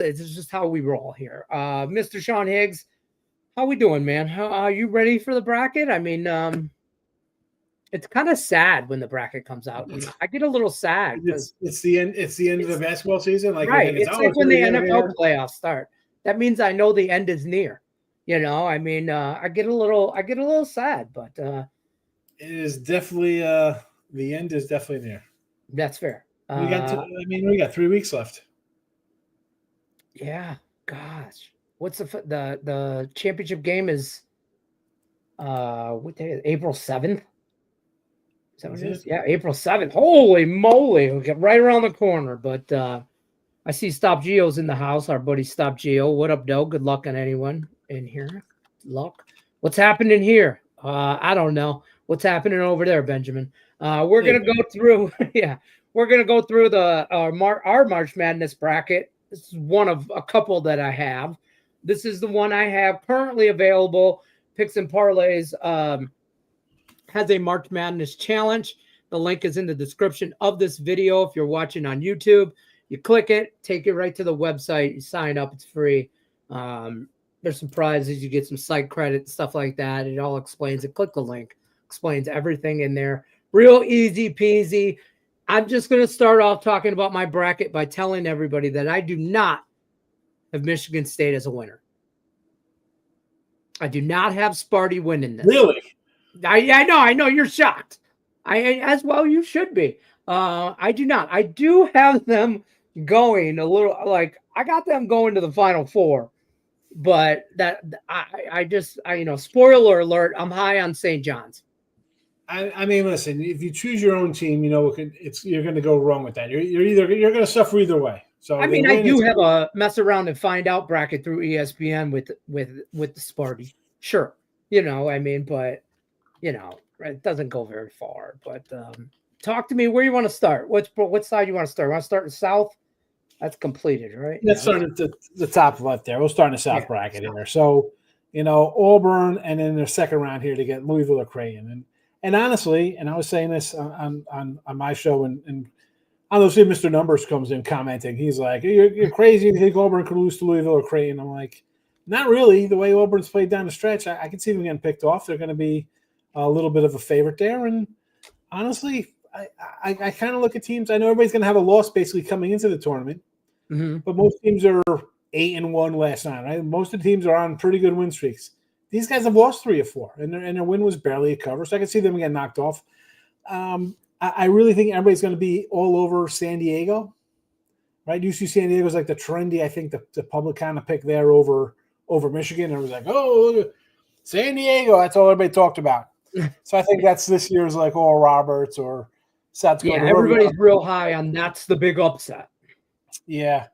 This is just how we roll here. Mr. Sean Higgs, how we doing, man? How are you ready for the bracket? I mean, it's kind of sad when the bracket comes out. I get a little sad because it's the end. It's the end of the basketball season. Like right, it's like when the NFL here. playoffs start. That means I know the end is near. I mean, I get a little sad, but it is definitely the end is definitely near. That's fair. We got 3 weeks left. Yeah, gosh, what's the championship game is? What day is it? April 7th? Is that what it is? Yeah, April 7th. Holy moly, we get right around the corner. But I see Stop Geo's in the house. Our buddy Stop Geo. What up, Doe? Good luck on anyone in here. Luck. What's happening here? I don't know. What's happening over there, Benjamin? We're gonna go through. Yeah, we're gonna go through the our March Madness bracket. This is one of a couple that I have. This is the one I have currently available. Picks and Parlays has a March Madness challenge. The link is in the description of this video. If you're watching on YouTube, you click it, take it right to the website. You sign up. It's free. There's some prizes. You get some site credit, stuff like that. It all explains it. Click the link. Explains everything in there. Real easy peasy. I'm just going to start off talking about my bracket by telling everybody that I do not have Michigan State as a winner. I do not have Sparty winning this. Really? I know you're shocked. As well you should be. I do not. I do have them going a little like I got them going to the Final Four, but I spoiler alert, I'm high on St. John's. I mean, listen, if you choose your own team, you're going to go wrong with that. You're going to suffer either way. So I mean, I do have a mess around and find out bracket through ESPN with the Sparty. Sure, I mean, but it doesn't go very far. But talk to me. Where you want to start? What side you want to start? Want to start in the South? That's completed, right? Let's start at the top left there. We'll start in the South bracket here. So, Auburn, and then the second round here to get Louisville or Creighton. And honestly, and I was saying this on my show, and I don't know, see Mr. Numbers comes in commenting. He's like, you're crazy to think Auburn could lose to Louisville or Creighton. I'm like, not really. The way Auburn's played down the stretch, I can see them getting picked off. They're going to be a little bit of a favorite there. And honestly, I kind of look at teams. I know everybody's going to have a loss basically coming into the tournament, but most teams are 8-1 last night, right? Most of the teams are on pretty good win streaks. These guys have lost 3 or 4, and their win was barely a cover, so I can see them getting knocked off. I really think everybody's going to be all over San Diego, right? UC San Diego is like the trendy, I think, the public kind of pick there over Michigan. It was like, oh, look at San Diego. That's all everybody talked about. So I think that's this year's like Oral Roberts or South Dakota. Yeah, everybody's real high on that's the big upset. Yeah.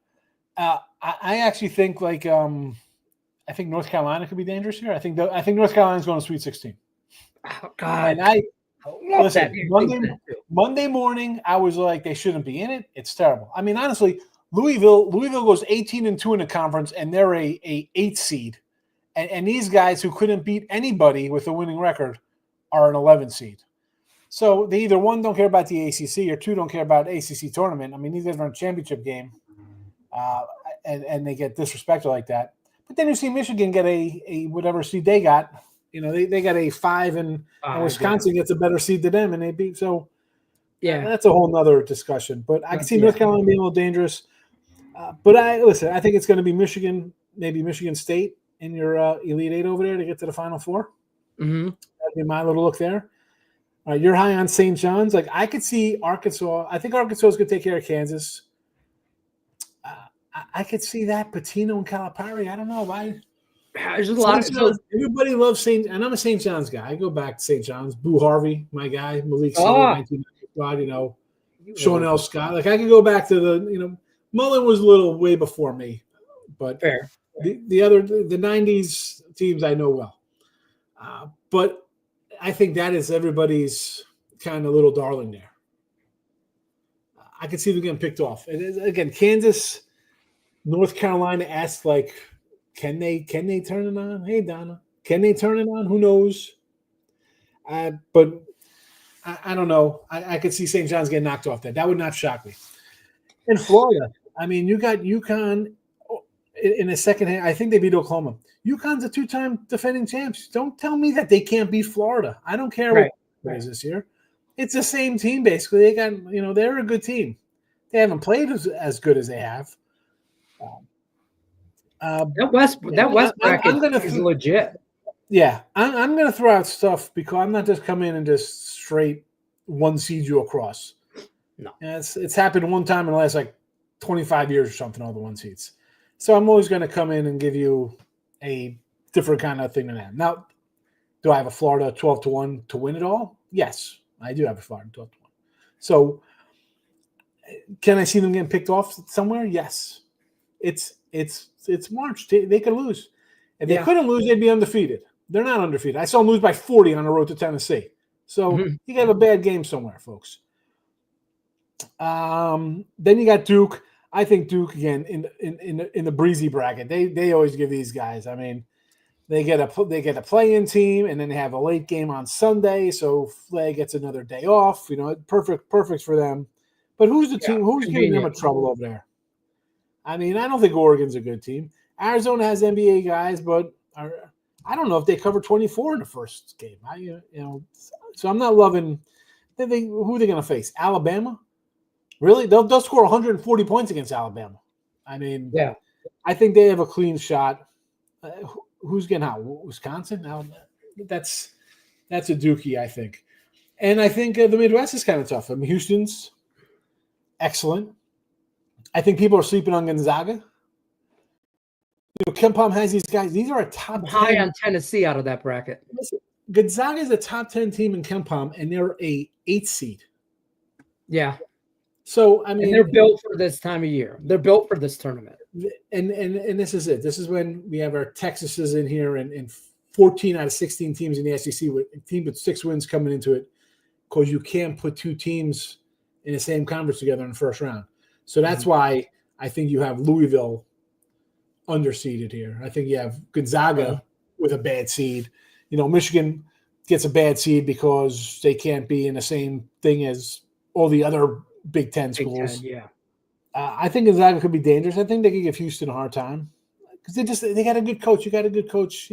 I actually think I think North Carolina could be dangerous here. I think North Carolina's going to Sweet 16. Oh, God. And Monday morning, I was like, they shouldn't be in it. It's terrible. I mean, honestly, Louisville goes 18-2 in the conference, and they're a 8th seed. And these guys who couldn't beat anybody with a winning record are an 11 seed. So they either, one, don't care about the ACC, or 2, don't care about ACC tournament. I mean, these guys are in a championship game, and they get disrespected like that. But then you see Michigan get a whatever seed they got. They got a 5, and Wisconsin gets a better seed than them, and they beat. So, that's a whole nother discussion. But I can see North Carolina being a little dangerous. But I think it's going to be Michigan, maybe Michigan State in your Elite 8 over there to get to the Final Four. Mm-hmm. That'd be my little look there. All right, you're high on St. John's. Like, I could see Arkansas. I think Arkansas is going to take care of Kansas. I could see that. Patino and Calipari. I don't know why. There's a lot of everybody loves St. And I'm a St. John's guy. I go back to St. John's. Boo Harvey, my guy. Malik Sully, 1995. Sean L. Scott. Like, I could go back to the. Mullen was a little way before me, but fair. The 90s teams I know well. But I think that is everybody's kind of little darling there. I could see them getting picked off. And again, Kansas. North Carolina asked, like, can they turn it on? Hey, Donna, can they turn it on? Who knows? But I don't know. I could see St. John's getting knocked off there. That would not shock me. In Florida, I mean, you got UConn in the second hand, I think they beat Oklahoma. UConn's a 2-time defending champs. Don't tell me that they can't beat Florida. I don't care what it is this year. It's the same team basically. They got they're a good team. They haven't played as good as they have. That West bracket is legit. Yeah, I'm going to throw out stuff because I'm not just coming in and just straight one seed you across. No, it's happened one time in the last like 25 years or something. All the one seeds. So I'm always going to come in and give you a different kind of thing than that. Now, do I have a Florida 12-1 to win it all? Yes, I do have a Florida 12-1. So can I see them getting picked off somewhere? Yes. It's March. They could lose. If they couldn't lose, they'd be undefeated. They're not undefeated. I saw them lose by 40 on the road to Tennessee. So you got to have a bad game somewhere, folks. Then you got Duke. I think Duke again in the breezy bracket. They always give these guys. I mean, they get a play-in team, and then they have a late game on Sunday. So Flay gets another day off. Perfect for them. But who's the team? Who's giving them a trouble over there? I mean, I don't think Oregon's a good team. Arizona has NBA guys, but I don't know if they cover 24 in the first game. So I'm not loving. Who are they going to face? Alabama. Really? They'll score 140 points against Alabama. I mean, I think they have a clean shot. Who's getting out? Wisconsin? That's a dookie, I think. And I think the Midwest is kind of tough. I mean, Houston's excellent. I think people are sleeping on Gonzaga. KenPom has these guys. These are a top 10. High on Tennessee out of that bracket. Listen, Gonzaga is a top 10 team in KenPom, and they're a 8th seed. Yeah. So, I mean, and they're built for this time of year. They're built for this tournament. And this is it. This is when we have our Texases in here and 14 out of 16 teams in the SEC with a team with 6 wins coming into it, because you can't put 2 teams in the same conference together in the first round. So that's why I think you have Louisville underseeded here. I think you have Gonzaga with a bad seed. Michigan gets a bad seed because they can't be in the same thing as all the other Big Ten schools. Big 10, yeah. I think Gonzaga could be dangerous. I think they could give Houston a hard time because they got a good coach. You got a good coach.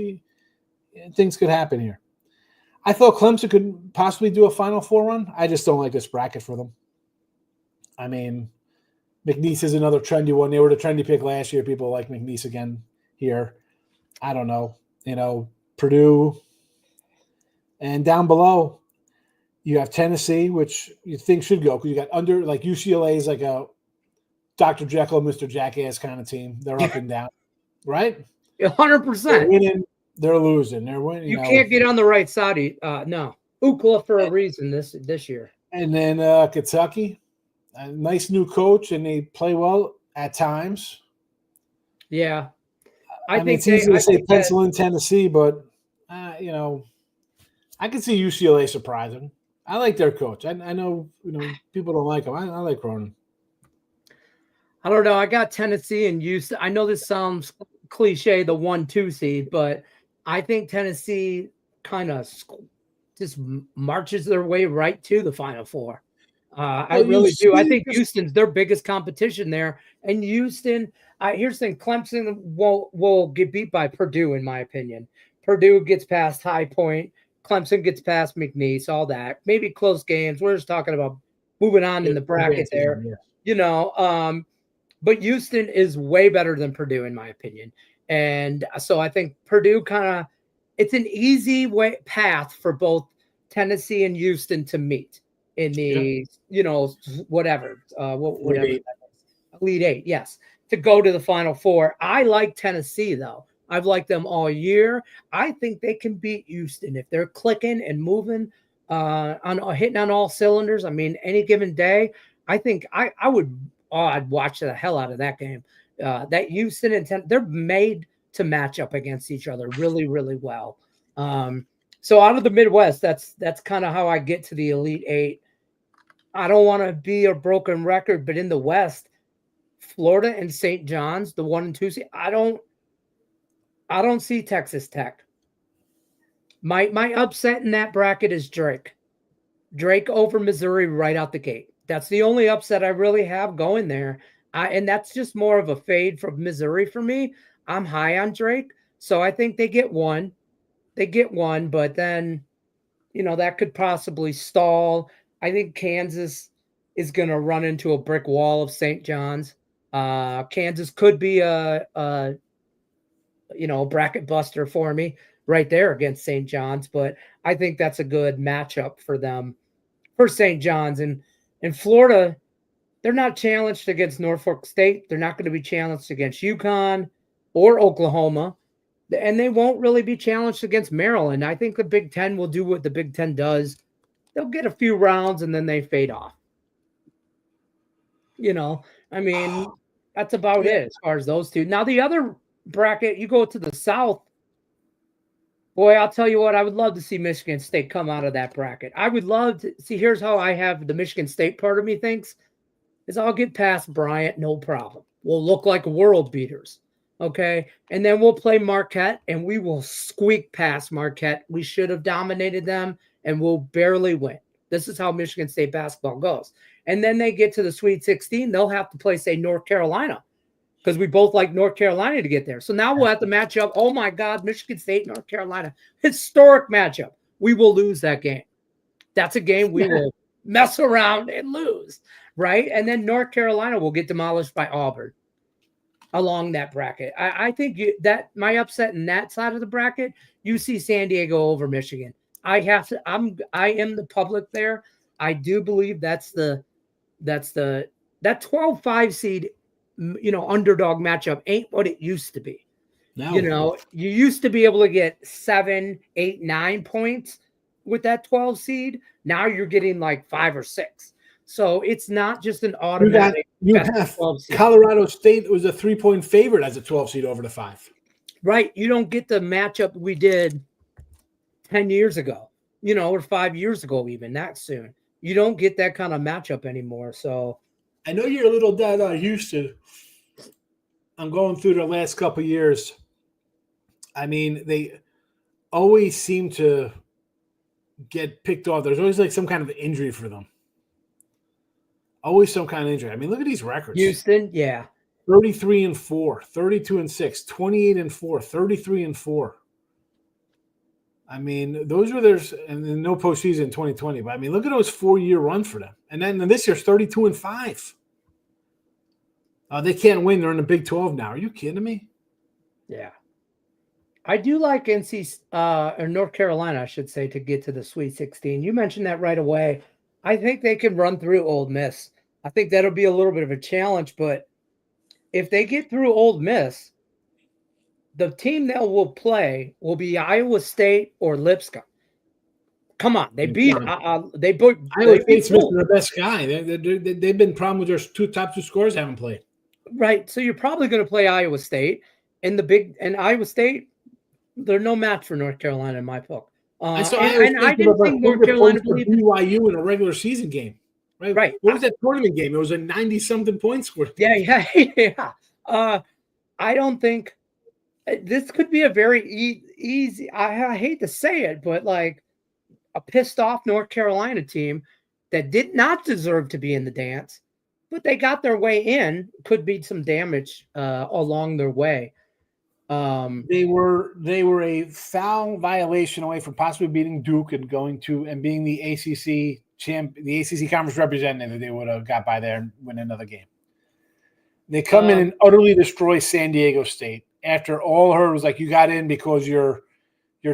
Things could happen here. I thought Clemson could possibly do a Final Four run. I just don't like this bracket for them. I mean, McNeese is another trendy one. They were the trendy pick last year. People like McNeese again here. I don't know. Purdue. And down below, you have Tennessee, which you think should go because you got UCLA is like a Dr. Jekyll, Mr. Jackass kind of team. They're up and down, right? 100%. They're winning, they're losing. They're winning. You can't get on the right side. No. UCLA for a reason this year. And then Kentucky, a nice new coach, and they play well at times. Yeah. I think it's easy to say pencil in Tennessee, but, I can see UCLA surprising. I like their coach. I know, people don't like him. I like Cronin. I don't know. I got Tennessee and Houston. I know this sounds cliche, the 1-2 seed, but I think Tennessee kind of just marches their way right to the Final Four. I really do. I think Houston's their biggest competition there. And Houston, here's the thing, Clemson will get beat by Purdue, in my opinion. Purdue gets past High Point. Clemson gets past McNeese, all that. Maybe close games. We're just talking about moving on in the bracket there. Yeah. But Houston is way better than Purdue, in my opinion. And so I think Purdue it's an easy path for both Tennessee and Houston to meet in the, whatever. Elite Eight, yes. To go to the Final Four. I like Tennessee, though. I've liked them all year. I think they can beat Houston if they're clicking and moving, hitting on all cylinders. I mean, any given day, I think I'd watch the hell out of that game. That Houston and they're made to match up against each other really, really well. So out of the Midwest, that's kind of how I get to the Elite Eight. I don't want to be a broken record, but in the West, Florida and St. John's, the 1 and 2 seed, I don't see Texas Tech. My upset in that bracket is Drake. Drake over Missouri right out the gate. That's the only upset I really have going there. And that's just more of a fade from Missouri for me. I'm high on Drake, so I think they get one. They get one, but then that could possibly stall. I think Kansas is going to run into a brick wall of St. John's. Kansas could be a bracket buster for me right there against St. John's, but I think that's a good matchup for them for St. John's. And in Florida, they're not challenged against Norfolk State. They're not going to be challenged against UConn or Oklahoma. And they won't really be challenged against Maryland. I think the Big Ten will do what the Big Ten does. They'll get a few rounds and then they fade off. That's about it as far as those two. Now, the other bracket, you go to the South. Boy, I'll tell you what, I would love to see Michigan State come out of that bracket. I would love to see. Here's how I have the Michigan State part of me thinks is I'll get past Bryant, no problem. We'll look like world beaters. Okay. And then we'll play Marquette and we will squeak past Marquette. We should have dominated them and we'll barely win. This is how Michigan State basketball goes. And then they get to the Sweet 16. They'll have to play, say, North Carolina because we both like North Carolina to get there. So now we'll have to match up. Oh, my God, Michigan State, North Carolina. Historic matchup. We will lose that game. That's a game we will mess around and lose, right? And then North Carolina will get demolished by Auburn along that bracket. I think that my upset in that side of the bracket, you see San Diego over Michigan. I am the public there. I do believe that 12-5 seed, underdog matchup ain't what it used to be. No. You used to be able to get 7, 8, 9 points with that 12 seed. Now you're getting like 5 or 6. So it's not just an automatic. You have Colorado State was a 3-point favorite as a 12 seed over the 5. Right. You don't get the matchup we did 10 years ago, or 5 years ago, even that soon. You don't get that kind of matchup anymore. So I know you're a little down on Houston. I'm going through the last couple of years. I mean, they always seem to get picked off. There's always like some kind of injury for them. Always some kind of injury. I mean, look at these records. Houston, yeah. 33-4, 32-6, 28-4, 33-4. I mean, those were theirs, and no postseason in 2020. But I mean, look at those 4-year runs for them. And then this year's 32-5. They can't win. They're in the Big 12 now. Are you kidding me? Yeah. I do like or North Carolina, I should say, to get to the Sweet 16. You mentioned that right away. I think they can run through Ole Miss. I think that'll be a little bit of a challenge, but if they get through Ole Miss, the team that will play will be Iowa State or Lipscomb. Come on, they beat Iowa State's missing their best guy. They've been problem with their top two scorers haven't played. Right, so you're probably going to play Iowa State, and Iowa State, they're no match for North Carolina in my book. I didn't think North Carolina believed BYU in a regular season game. Right. What was that tournament game? It was a 90-something point score. Yeah. I don't think this could be a very easy. I hate to say it, but like a pissed off North Carolina team that did not deserve to be in the dance, but they got their way in. Could be some damage along their way. They were a foul violation away from possibly beating Duke and being the ACC champ, the ACC conference representative. They would have got by there and win another game. They come in and utterly destroy San Diego State after all heard was like, you got in because your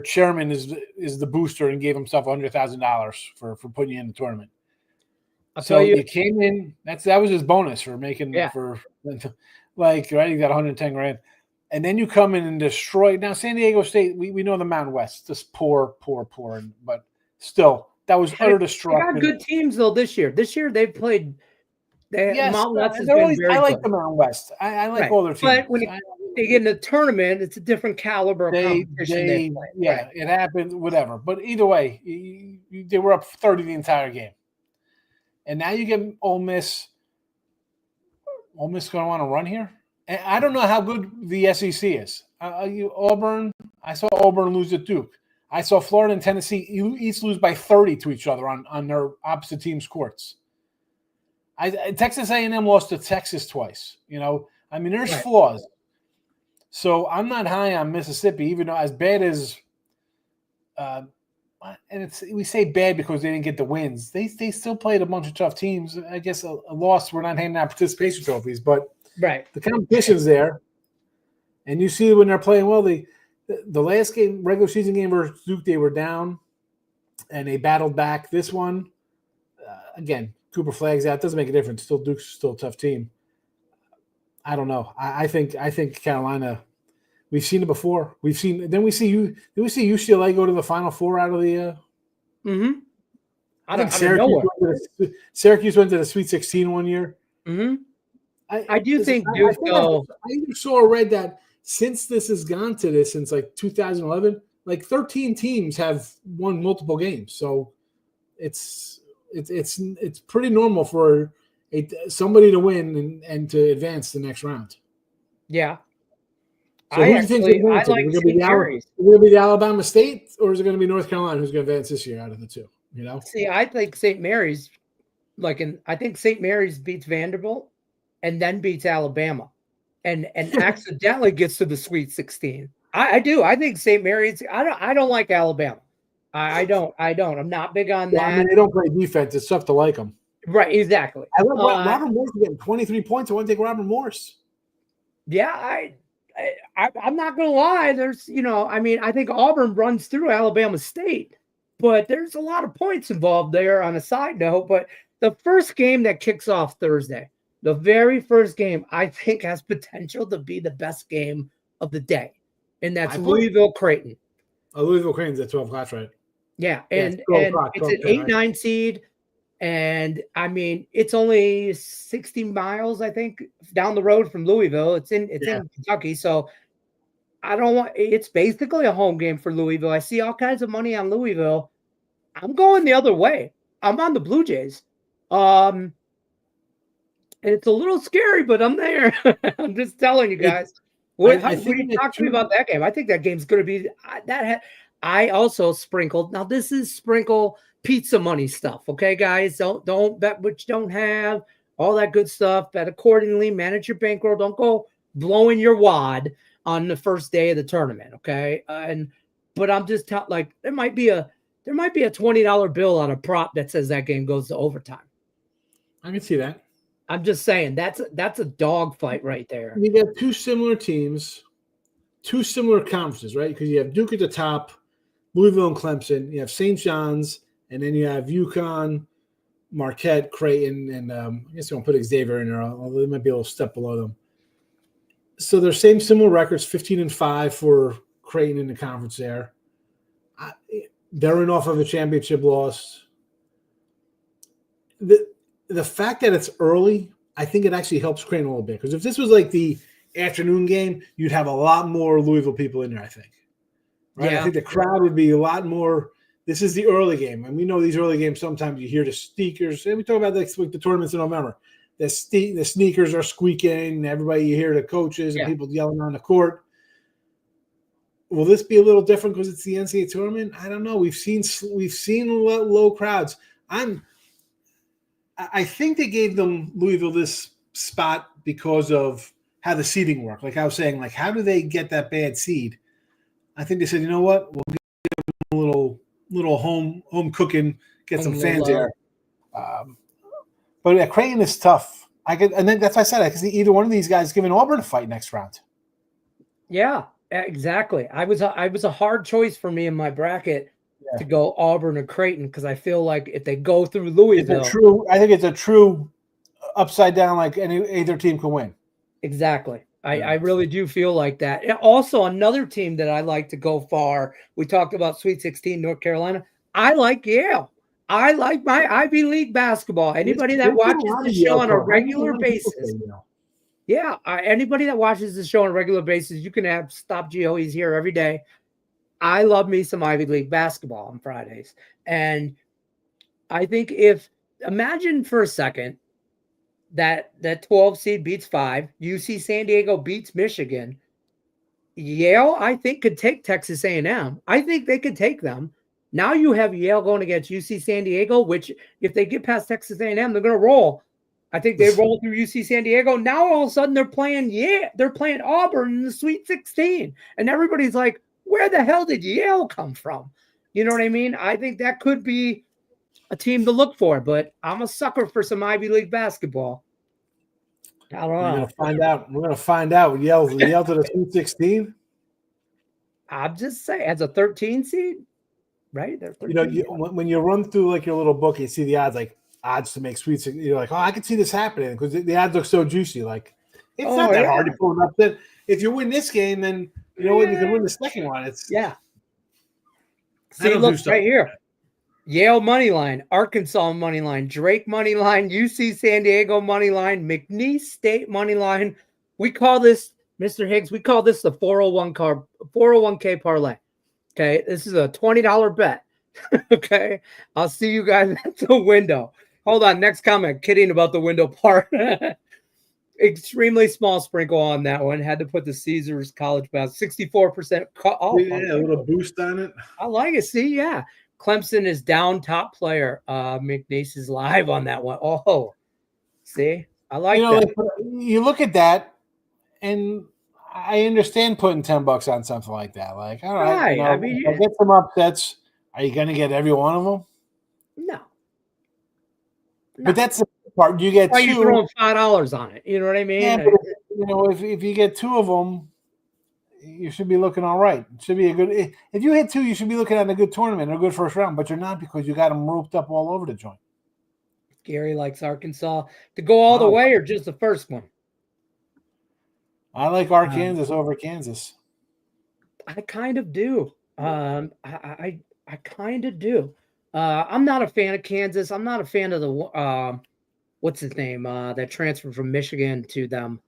chairman is the booster and gave himself $100,000 for putting you in the tournament. So you came in. That was his bonus for making for like right. You got 110 grand. And then you come in and destroy. Now, San Diego State, we know the Mountain West, just poor. But still, that was utter destruction. They got good teams, though, this year. This year, they've played. Mountain West has been very I like good. the Mountain West. I like all their teams. But when they get in a tournament, it's a different caliber of competition they play. Yeah, it happened, whatever. But either way, they were up 30 the entire game. And now you get Ole Miss. Ole Miss going to want to run here? I don't know how good the SEC is. Auburn, I saw Auburn lose at Duke. I saw Florida and Tennessee each lose by 30 to each other on their opposite teams' courts. Texas A&M lost to Texas twice. I mean, there's Right. flaws. So I'm not high on Mississippi, even though as bad as and we say bad because they didn't get the wins. They still played a bunch of tough teams. I guess a loss. We're not handing out participation trophies, but Right. the competition's there, and you see when they're playing well. The last game, regular season game versus Duke, they were down, and they battled back. This one, again, Cooper Flagg's out. Doesn't make a difference. Duke's still a tough team. I don't know. I think Carolina. We've seen it before. We see UCLA go to the Final Four out of the. I think Syracuse went to the Sweet 16 one year. I do think Duke. I either saw or read that since this has gone to this since like 2011, like 13 teams have won multiple games. So it's pretty normal for somebody to win and to advance the next round. Yeah. So who do you think is going to advance? Is it going to be the Alabama State, or is it going to be North Carolina who's going to advance this year out of the two? See, I think St. Mary's, I think St. Mary's beats Vanderbilt, and then beats Alabama, and accidentally gets to the Sweet 16. I do. I think St. Mary's. I don't like Alabama. I don't. I'm not big on that. I mean, they don't play defense. It's tough to like them. Right. Exactly. I love Robert Morris getting 23 points. I want to take Robert Morris. Yeah, I'm not going to lie. There's, I think Auburn runs through Alabama State, but there's a lot of points involved there on a side note. But the first game that kicks off Thursday, the very first game, I think has potential to be the best game of the day. And that's Louisville Creighton. Oh, Louisville Creighton's at 12 o'clock, right? Yeah. And it's an 8-9 seed. And I mean, it's only 60 miles, I think, down the road from Louisville. It's in Kentucky. So it's basically a home game for Louisville. I see all kinds of money on Louisville. I'm going the other way. I'm on the Blue Jays. And it's a little scary, but I'm there. I'm just telling you guys. What are you talking to me about that game? I think that game's going to be I also sprinkled. Now this is sprinkle pizza money stuff. Okay, guys, don't bet what you don't have, all that good stuff. Bet accordingly, manage your bankroll. Don't go blowing your wad on the first day of the tournament. Okay. But I'm just there might be a $20 bill on a prop that says that game goes to overtime. I can see that. I'm just saying that's a dog fight right there. You got two similar teams, two similar conferences, right? Because you have Duke at the top, Louisville and Clemson. You have St. John's, and then you have UConn, Marquette, Creighton, and I guess I'm going to put Xavier in there, although they might be a little step below them. So they're similar records, 15-5 for Creighton in the conference there. They're in off of a championship loss. The fact that it's early, I think it actually helps Creighton a little bit. Because if this was like the afternoon game, you'd have a lot more Louisville people in there, I think. Right? Yeah. I think the crowd would be a lot more. This is the early game. And we know these early games, sometimes you hear the sneakers. And we talk about like the tournaments in November. The sneakers are squeaking. Everybody, you hear the coaches and people yelling on the court. Will this be a little different because it's the NCAA tournament? I don't know. We've seen low crowds. I think they gave them Louisville this spot because of how the seeding worked. Like I was saying, like how do they get that bad seed? I think they said, you know what, we'll give them a little home cooking, get some fans there. But Creighton is tough. And then that's why I said I could see either one of these guys giving Auburn a fight next round. Yeah, exactly. I was a hard choice for me in my bracket. To go Auburn or Creighton because I feel like if they go through Louisville, I think it's a true upside down. Like either team can win. Exactly. I really do feel like that. And also another team that I like to go far. We talked about Sweet 16, North Carolina. I like Yale. I like my Ivy League basketball. Anybody that watches the show on a regular basis. Yeah, anybody that watches the show on a regular basis, you can have Stop Geo. He's here every day. I love me some Ivy League basketball on Fridays. And I think imagine for a second that 12 seed beats 5, UC San Diego beats Michigan. Yale, I think, could take Texas A&M. I think they could take them. Now you have Yale going against UC San Diego, which if they get past Texas A&M, they're going to roll. I think they rolled through UC San Diego. Now all of a sudden they're playing Auburn in the Sweet 16. And everybody's like, where the hell did Yale come from? You know what I mean? I think that could be a team to look for, but I'm a sucker for some Ivy League basketball. I don't know. We're gonna find out. We're gonna find out. Yale to the Sweet 16. I'm just saying, as a 13 seed, right? They're 13. When you run through like your little book, you see the odds to make Sweet 16. You're like, oh, I can see this happening because the odds look so juicy. Like, it's not that hard to pull it up. That if you win this game, then you know what, you can win the second one. It's See, look right here. Yale money line, Arkansas money line, Drake money line, UC San Diego money line, McNeese State money line. We call this, Mr. Higgs, we call this the 401k parlay. Okay, this is a $20 bet. Okay, I'll see you guys at the window. Hold on, next comment. Kidding about the window part. Extremely small sprinkle on that one. Had to put the Caesars college basketball 64%. A little boost on it. I like it. See, yeah. Clemson is down top player. McNeese is live on that one. Oh, see, I like that. You look at that, and I understand putting $10 on something like that. Like, all right, I mean, if I get some upsets. Are you going to get every one of them? No. But that's the part. You get two. You're throwing $5 on it. You know what I mean? Yeah, but if you get two of them, you should be looking all right. It should be a good. If you hit two, you should be looking at a good tournament, a good first round. But you're not because you got them roped up all over the joint. Gary likes Arkansas to go all the way, or just the first one. I like Arkansas over Kansas. I kind of do. I kind of do. I'm not a fan of Kansas. I'm not a fan of the what's his name? That transferred from Michigan to them.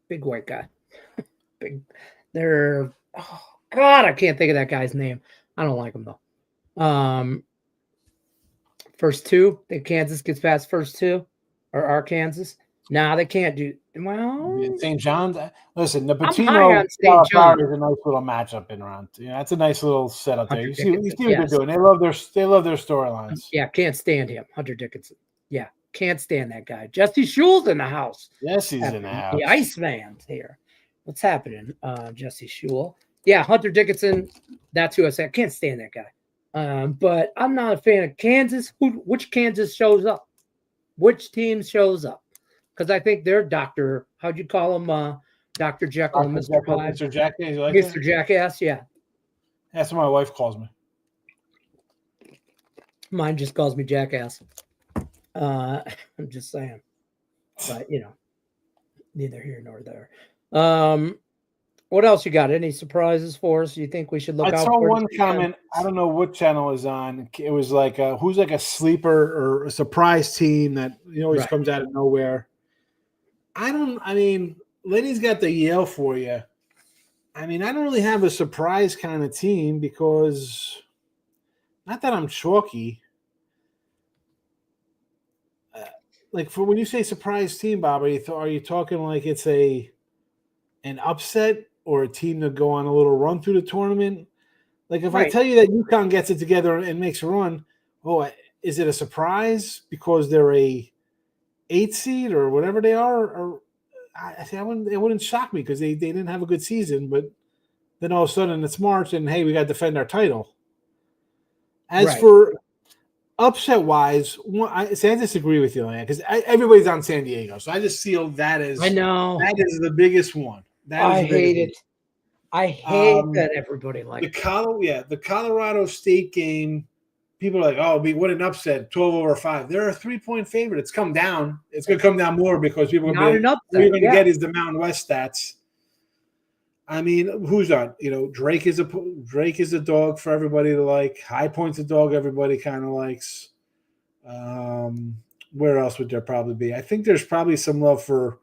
Big white guy. They're God, I can't think of that guy's name. I don't like him though. First two, think Kansas gets past first two, or Arkansas. Nah, they can't do well. St. John's. Listen, the Patino is a nice little matchup in round. That's a nice little setup there. You see what they're doing. They love their storylines. Yeah, can't stand him, Hunter Dickinson. Yeah, can't stand that guy. Jesse Shule's in the house. Yes, he's in the house. The Iceman's here. What's happening, Jesse Shule? Yeah, Hunter Dickinson. That's who I said. I can't stand that guy. But I'm not a fan of Kansas. Which Kansas shows up? Which team shows up? Because I think they're Dr. How'd you call him? Dr. Jekyll and Mr. Hyde. Mr. Jackass. You like Mr. that? Jackass, yeah. That's what my wife calls me. Mine just calls me Jackass. I'm just saying. But, neither here nor there. What else you got? Any surprises for us? You think we should look out for? I saw one comment. I don't know what channel is on. It was like, who's like a sleeper or a surprise team that always comes out of nowhere. Lenny's got the Yale for you. I don't really have a surprise kind of team because not that I'm chalky. Like for when you say surprise team, Bob, are you talking like it's an upset or a team to go on a little run through the tournament? Like if I tell you that UConn gets it together and makes a run, is it a surprise because they're a 8 seed or whatever they are? Or it wouldn't shock me because they didn't have a good season, but then all of a sudden it's March and hey, we got to defend our title. As for upset wise, I disagree with you, man, because everybody's on San Diego, so I just feel that as I know that is the biggest one. I hate it. I hate that everybody likes the Colorado State game. People are like, what an upset, 12/5. They're a 3-point favorite. It's come down. It's going to come down more because people are going to get is the Mountain West stats. Who's on? Drake is a dog for everybody to like. High Point's a dog everybody kind of likes. Where else would there probably be? I think there's probably some love for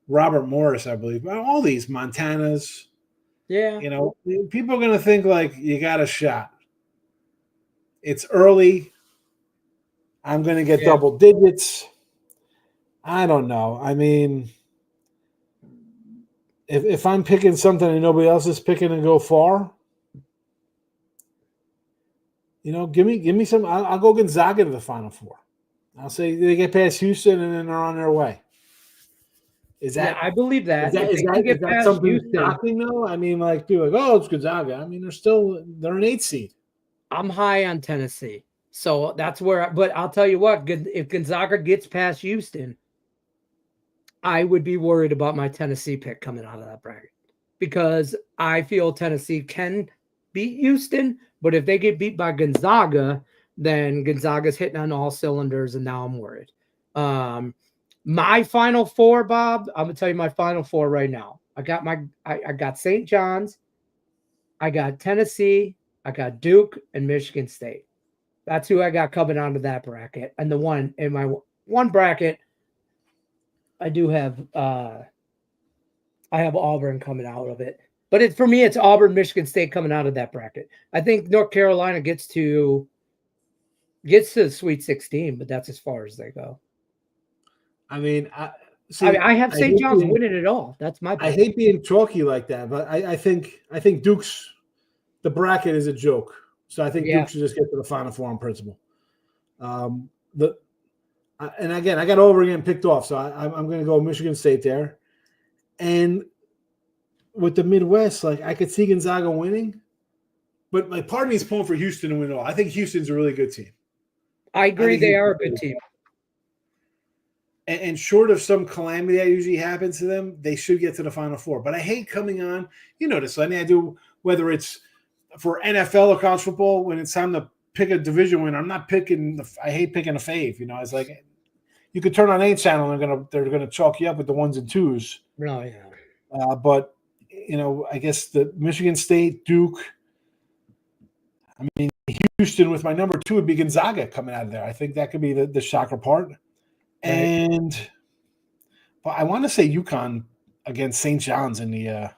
Robert Morris, I believe. All these Montanas. Yeah. People are going to think like you got a shot. It's early. I'm going to get double digits. I don't know. If I'm picking something and nobody else is picking and go far, give me some. I'll go Gonzaga to the Final Four. I'll say they get past Houston and then they're on their way. Is Yeah, that I believe is that. that If is they can that is get that past something Houston, shocking though? I mean, like people are like, oh, it's Gonzaga. I mean, they're an 8 seed. I'm high on Tennessee. So that's where, but I'll tell you what, if Gonzaga gets past Houston, I would be worried about my Tennessee pick coming out of that bracket because I feel Tennessee can beat Houston, but if they get beat by Gonzaga, then Gonzaga's hitting on all cylinders, and now I'm worried. My final four, Bob, I'm gonna tell you my final four right now. I got St. John's, I got Tennessee, I got Duke, and Michigan State. That's who I got coming out of that bracket. And the one in my one bracket, I do have I have Auburn coming out of it. But for me, it's Auburn, Michigan State coming out of that bracket. I think North Carolina gets to the Sweet 16, but that's as far as they go. I mean, I have St. John's winning it all. That's my pick. I hate being chalky like that, but I think Duke's the bracket is a joke. So I think Duke should just get to the Final Four on principle. And again, I got Auburn getting picked off, so I'm going to go Michigan State there. And with the Midwest, like I could see Gonzaga winning, but like part of me is pulling for Houston to win it all. I think Houston's a really good team. I agree, they are a good team. And short of some calamity that usually happens to them, they should get to the Final Four. But I hate coming on, you know this, Lenny, I do, whether it's for NFL or college football, when it's time to pick a division winner, I'm not picking I hate picking a fave. You know, it's like you could turn on any channel and they're gonna chalk you up with the ones and twos. No, yeah. But you know, I guess the Michigan State, Duke. I mean, Houston with my number 2 would be Gonzaga coming out of there. I think that could be the shocker part. And but I want to say UConn against St. John's in the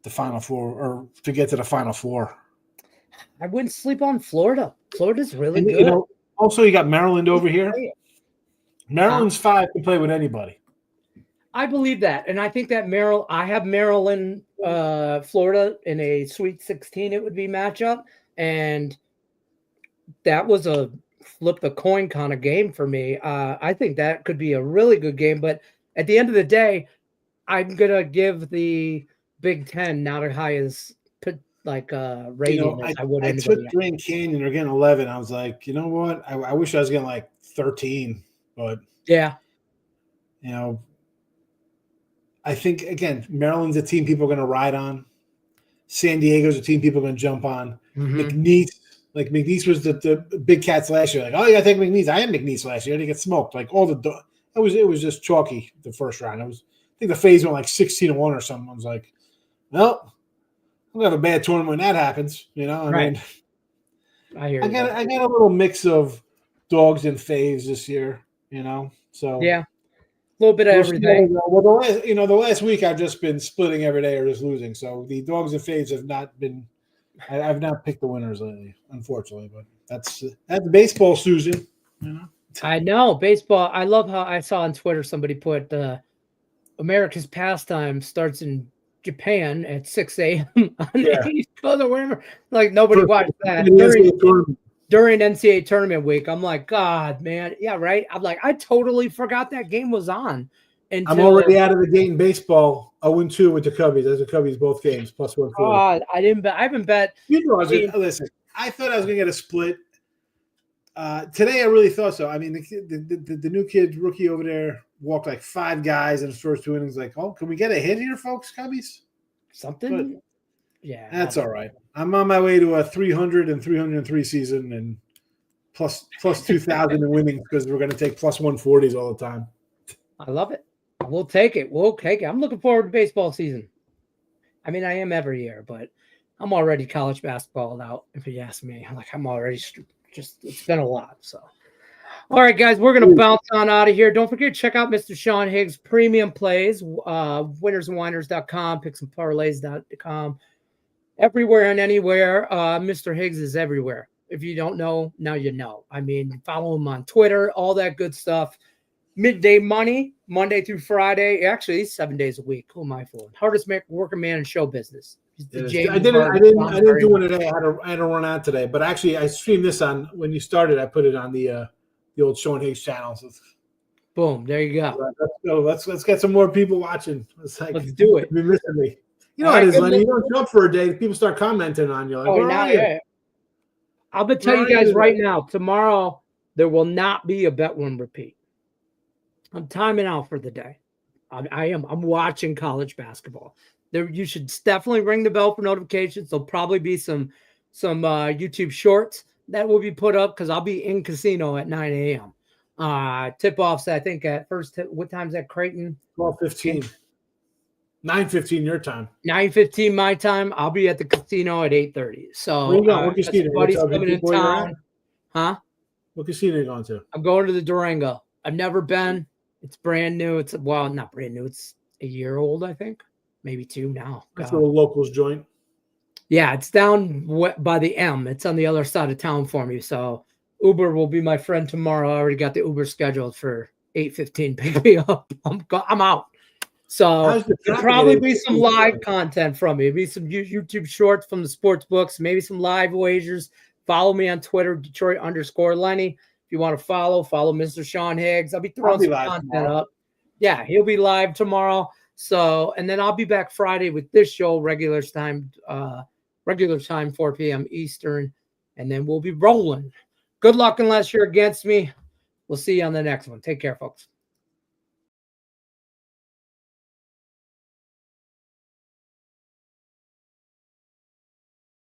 Final Four, or to get to the Final Four. I wouldn't sleep on Florida. Florida's really good. You know, also, you got Maryland over here. Maryland's 5 can play with anybody. I believe that, and I think that I have Maryland, Florida in a Sweet 16. It would be matchup, and that was a flip the coin kind of game for me. I think that could be a really good game, but at the end of the day, I'm gonna give the Big Ten not as high as rating as I would. I took Grand Canyon. They're getting 11. I was like, you know what? I wish I was getting like 13, but yeah, you know, I think again, Maryland's a team people are going to ride on. San Diego's a team people are going to jump on. McNeese was the Big Cats last year. Like, oh, you got to take McNeese. I had McNeese last year. They get smoked. Like it was just chalky the first round. I think the phase went like 16-1 or something. I was like, well, I'm gonna have a bad tournament when that happens. You know, I mean, I got a little mix of dogs and faves this year. You know, so yeah, a little bit of everything. Well, the last week I've just been splitting every day or just losing. So the dogs and faves have not been. I've not picked the winners lately, unfortunately. But that's baseball, Susan. You know? I know baseball. I love how I saw on Twitter somebody put America's pastime starts in Japan at 6 a.m. on the East Coast or whatever. Like nobody watched that during NCAA tournament week. I'm like, God, man, yeah, right. I'm like, I totally forgot that game was on. I'm already out of the game. Baseball 0-2 with the Cubbies. There's the Cubbies both games plus 140. I didn't bet. I haven't bet. You know, listen. I thought I was gonna get a split. Today I really thought so. I mean, the new kid rookie over there walked like 5 guys in his first 2 innings. Like, oh, can we get a hit here, folks? Cubbies, something. But yeah, that's all right. I'm on my way to a 300 and 303 season and plus 2,000 in winnings because we're going to take plus 140s all the time. I love it. We'll take it. I'm looking forward to baseball season. I mean, I am every year, but I'm already college basketball out. If you ask me, I'm already it's been a lot. So, all right, guys, we're going to bounce on out of here. Don't forget to check out Mr. Sean Higgs' premium plays, winnersandwhiners.com, picksandparlays.com. Everywhere and anywhere. Mr. Higgs is everywhere. If you don't know, now you know. I mean, follow him on Twitter, all that good stuff. Midday Money, Monday through Friday. Actually, 7 days a week. Who am I fooling? Hardest working man in show business. I didn't do one today. I had to run out today. But actually, I streamed this on when you started. I put it on the the old Sean Hayes channels. Boom. There you go. Let's go. Let's get some more people watching. It's like, let's do it. You've been missing me. You know All what right, it is, good Lenny. luck. You don't show up for a day. People start commenting on you. Like, where now, are you? yeah. I'm gonna tell you guys right now. Tomorrow there will not be a bet one repeat. I'm timing out for the day. I'm watching college basketball. There, you should definitely ring the bell for notifications. There'll probably be some YouTube shorts that will be put up because I'll be in casino at 9 a.m. Tip-offs, I think, at first. What time's that, Creighton? 12:15. 9:15 your time. 9:15 my time. I'll be at the casino at 8:30. So where you going? What casino? buddy's coming in town. Huh? What casino are you going to? I'm going to the Durango. I've never been. It's brand new. It's not brand new. It's a year old, I think. Maybe 2 now. That's a little locals joint. Yeah, it's down by the M. It's on the other side of town for me. So Uber will be my friend tomorrow. I already got the Uber scheduled for 8:15. Pick me up. I'm out. So there'll probably be some live content from me. Maybe some YouTube shorts from the sports books. Maybe some live wagers. Follow me on Twitter, Detroit_Lenny. If you want to follow Mr. Sean Higgs. I'll be throwing some content up. Yeah, he'll be live tomorrow. So, and then I'll be back Friday with this show, regular time, 4 p.m. Eastern, and then we'll be rolling. Good luck unless you're against me. We'll see you on the next one. Take care, folks.